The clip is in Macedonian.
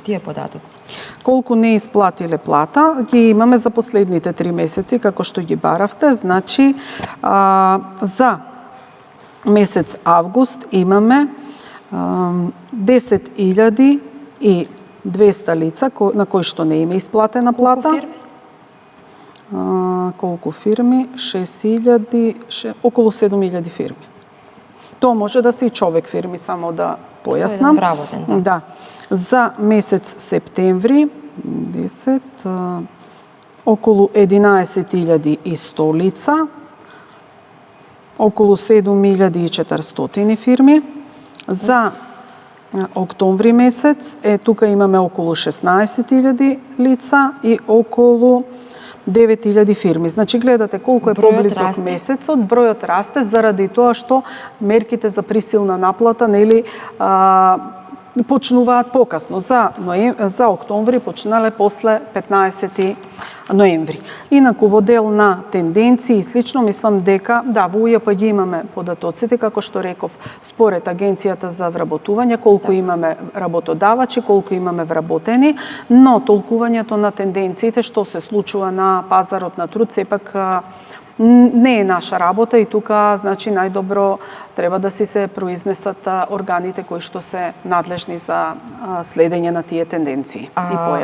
тие податоци? Колку не исплатиле плата, ги имаме за последните 3 месеци, како што ги баравте. Значи, за месец август имаме 10.200 лица на кои што не има исплатена плата. Колку фирми? 6.000, околу 7.000 фирми. Тоа може да се и човек фирми, само да појаснам. Вработен, да. Да. За месец септември, 10, околу 11.100 лица, околу 7.400 фирми. За октомври месец, тука имаме околу 16.000 лица и околу 9.000 фирми. Значи, гледате колку е поблизок месецот, бројот расте заради тоа што мерките за присилна наплата, нели, почнуваат покасно. За октомври почнале после 15 ноември. Инаку во дел на тенденции и слично, мислам дека во УЈП ги имаме податоците, како што реков, според Агенцијата за вработување, колку имаме работодавачи, колку имаме вработени, но толкувањето на тенденциите што се случува на пазарот на труд сепак не е наша работа и тука, значи, најдобро треба да си се произнесат органите кои што се надлежни за следење на тие тенденции и појави.